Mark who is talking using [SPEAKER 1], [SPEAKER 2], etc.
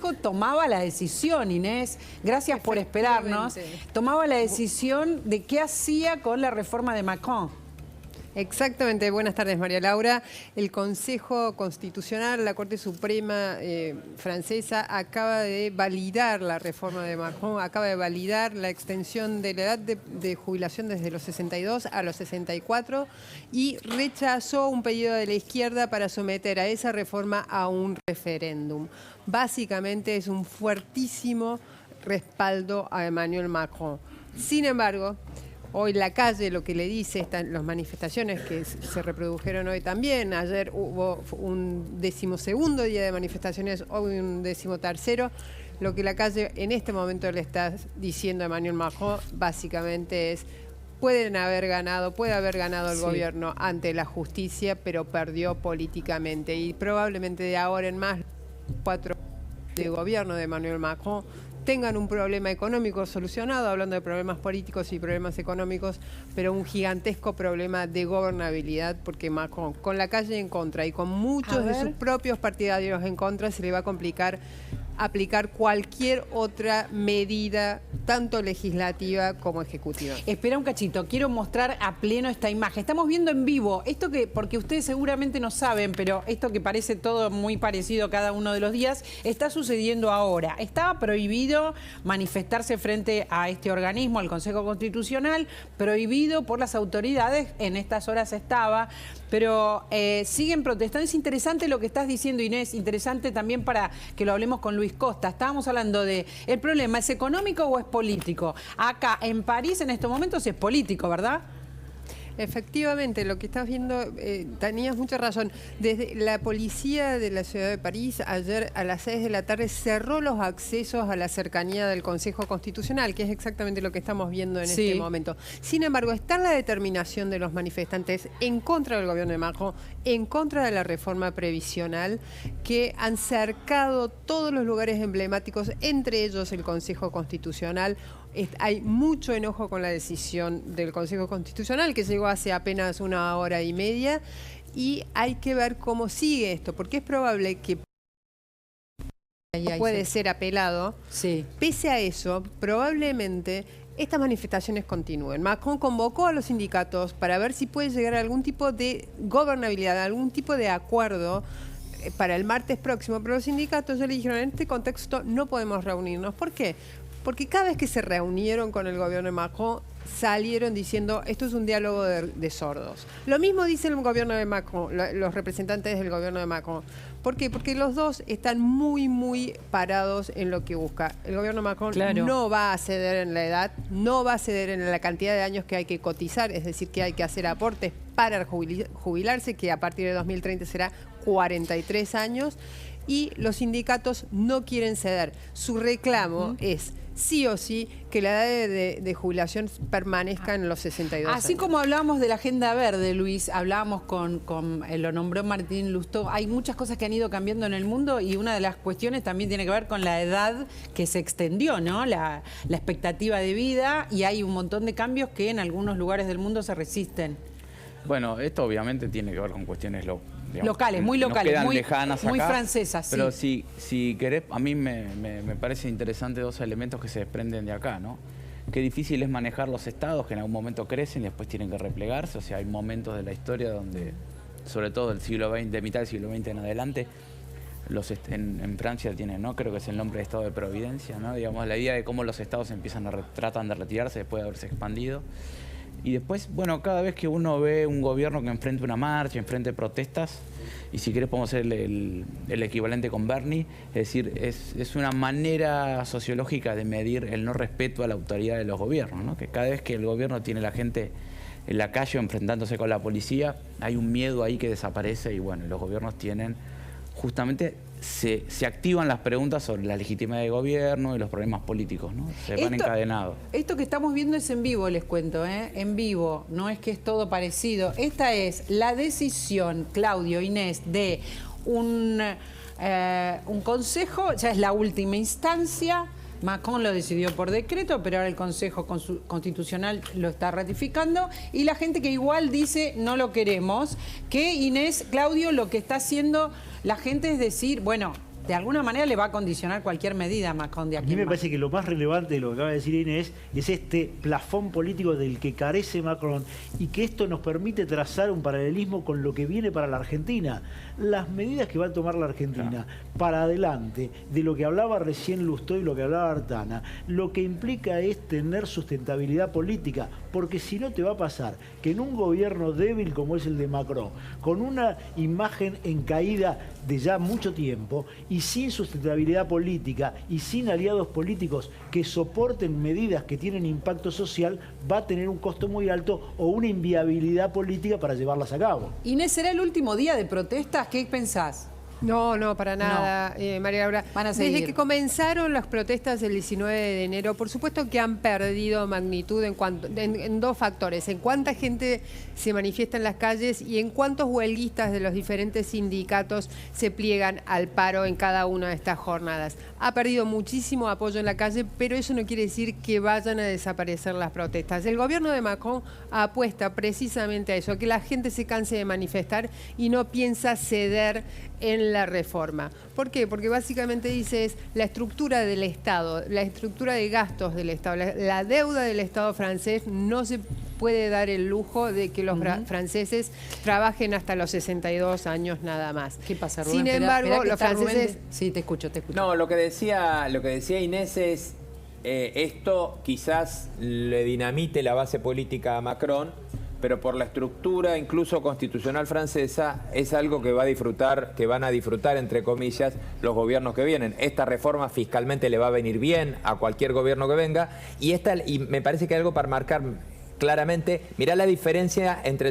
[SPEAKER 1] Consejo tomaba la decisión, Inés, gracias por esperarnos, tomaba la decisión de qué hacía con la reforma de Macron.
[SPEAKER 2] Exactamente. Buenas tardes, María Laura. El Consejo Constitucional, la Corte Suprema francesa, acaba de validar la reforma de Macron, acaba de validar la extensión de la edad de jubilación desde los 62 a los 64 y rechazó un pedido de la izquierda para someter a esa reforma a un referéndum. Básicamente es un fuertísimo respaldo a Emmanuel Macron. Sin embargo, hoy la calle lo que le dice, las manifestaciones que se reprodujeron hoy también, ayer hubo un 12º día de manifestaciones, hoy un 13º, lo que la calle en este momento le está diciendo a Emmanuel Macron básicamente es: puede haber ganado el gobierno ante la justicia, pero perdió políticamente y probablemente de ahora en más 4 de gobierno de Emmanuel Macron tengan un problema económico solucionado, hablando de problemas políticos y problemas económicos, pero un gigantesco problema de gobernabilidad, porque Macron, con la calle en contra y con muchos de sus propios partidarios en contra, se le va a complicar aplicar cualquier otra medida, tanto legislativa como ejecutiva.
[SPEAKER 1] Espera un cachito, quiero mostrar a pleno esta imagen. Estamos viendo en vivo esto que, porque ustedes seguramente no saben, pero esto que parece todo muy parecido cada uno de los días, está sucediendo ahora. Estaba prohibido manifestarse frente a este organismo, al Consejo Constitucional, prohibido por las autoridades, en estas horas estaba, pero siguen protestando. Es interesante lo que estás diciendo, Inés, interesante también para que lo hablemos con Luis Costa. Estábamos hablando de, ¿el problema es económico o es político? Acá en París en estos momentos es político, ¿verdad?
[SPEAKER 2] Efectivamente, lo que estás viendo, tenías mucha razón. Desde la policía de la ciudad de París, ayer a las 6 de la tarde cerró los accesos a la cercanía del Consejo Constitucional, que es exactamente lo que estamos viendo en este momento. Sin embargo, está la determinación de los manifestantes en contra del gobierno de Macron, en contra de la reforma previsional, que han cercado todos los lugares emblemáticos, entre ellos el Consejo Constitucional. Hay mucho enojo con la decisión del Consejo Constitucional, que llegó hace apenas 1 hora y media, y hay que ver cómo sigue esto, porque es probable que puede ser apelado. Pese a eso, probablemente estas manifestaciones continúen. Macron convocó a los sindicatos para ver si puede llegar a algún tipo de gobernabilidad, algún tipo de acuerdo para el martes próximo, pero los sindicatos ya le dijeron: en este contexto no podemos reunirnos. ¿Por qué? Porque cada vez que se reunieron con el gobierno de Macron, salieron diciendo: esto es un diálogo de sordos. Lo mismo dice el gobierno de Macron, los representantes del gobierno de Macron. ¿Por qué? Porque los dos están muy parados en lo que busca. El gobierno de Macron no va a ceder en la edad, no va a ceder en la cantidad de años que hay que cotizar, es decir, que hay que hacer aportes para jubilarse, que a partir de 2030 será 43 años, y los sindicatos no quieren ceder. Su reclamo es sí o sí que la edad de jubilación permanezca en los 62 años.
[SPEAKER 1] Así como hablábamos de la agenda verde, Luis, hablábamos lo nombró Martín Lustó, hay muchas cosas que han ido cambiando en el mundo y una de las cuestiones también tiene que ver con la edad que se extendió, ¿no? La expectativa de vida, y hay un montón de cambios que en algunos lugares del mundo se resisten.
[SPEAKER 3] Bueno, esto obviamente tiene que ver con cuestiones
[SPEAKER 1] locales, muy locales, muy
[SPEAKER 3] lejanas acá,
[SPEAKER 1] muy francesas.
[SPEAKER 3] Pero si querés, a mí me parece interesante 2 elementos que se desprenden de acá, ¿no? Qué difícil es manejar los estados, que en algún momento crecen y después tienen que replegarse. O sea, hay momentos de la historia donde, sobre todo del siglo XX, de mitad del siglo XX en adelante, en Francia tienen, ¿no? Creo que es el nombre de estado de providencia, ¿no? Digamos, la idea de cómo los estados tratan de retirarse después de haberse expandido. Y después, bueno, cada vez que uno ve un gobierno que enfrenta una marcha, enfrenta protestas, y si querés podemos hacer el equivalente con Bernie, es decir, es una manera sociológica de medir el no respeto a la autoridad de los gobiernos, ¿no? Que cada vez que el gobierno tiene la gente en la calle enfrentándose con la policía, hay un miedo ahí que desaparece y bueno, los gobiernos tienen justamente... Se activan las preguntas sobre la legitimidad del gobierno y los problemas políticos, ¿no? Se van encadenados.
[SPEAKER 1] Esto que estamos viendo es en vivo, les cuento, ¿eh? En vivo, no es que es todo parecido. Esta es la decisión, Claudio, Inés, de un consejo, ya es la última instancia. Macron lo decidió por decreto, pero ahora el Consejo Constitucional lo está ratificando y la gente que igual dice no lo queremos, que Inés, Claudio, lo que está haciendo la gente es decir, bueno, de alguna manera le va a condicionar cualquier medida a Macron de aquí.
[SPEAKER 4] A mí
[SPEAKER 1] en
[SPEAKER 4] me
[SPEAKER 1] más.
[SPEAKER 4] parece que lo más relevante de lo que acaba de decir Inés es este plafón político del que carece Macron y que esto nos permite trazar un paralelismo con lo que viene para la Argentina. Las medidas que va a tomar la Argentina para adelante, de lo que hablaba recién Lustó y lo que hablaba Artana, lo que implica es tener sustentabilidad política, porque si no te va a pasar que en un gobierno débil como es el de Macron, con una imagen en caída de ya mucho tiempo y sin sustentabilidad política y sin aliados políticos que soporten medidas que tienen impacto social, va a tener un costo muy alto o una inviabilidad política para llevarlas a cabo.
[SPEAKER 1] Inés, ¿será el último día de protestas? ¿Qué pensás?
[SPEAKER 2] No, no, para nada, María Laura.
[SPEAKER 1] Van a seguir.
[SPEAKER 2] Desde que comenzaron las protestas el 19 de enero, por supuesto que han perdido magnitud en dos factores: en cuánta gente se manifiesta en las calles y en cuántos huelguistas de los diferentes sindicatos se pliegan al paro en cada una de estas jornadas. Ha perdido muchísimo apoyo en la calle, pero eso no quiere decir que vayan a desaparecer las protestas. El gobierno de Macron apuesta precisamente a eso, a que la gente se canse de manifestar y no piensa ceder en la reforma. ¿Por qué? Porque básicamente dice es la estructura del Estado, la estructura de gastos del Estado, la deuda del Estado francés no se puede dar el lujo de que los franceses trabajen hasta los 62 años nada más.
[SPEAKER 1] ¿Qué pasa, Rubén?
[SPEAKER 2] Sin embargo, los franceses...
[SPEAKER 1] Sí, te escucho.
[SPEAKER 5] No, lo que decía Inés es esto quizás le dinamite la base política a Macron, pero por la estructura incluso constitucional francesa es algo que van a disfrutar entre comillas los gobiernos que vienen. Esta reforma fiscalmente le va a venir bien a cualquier gobierno que venga y me parece que hay algo para marcar claramente. Mirá la diferencia entre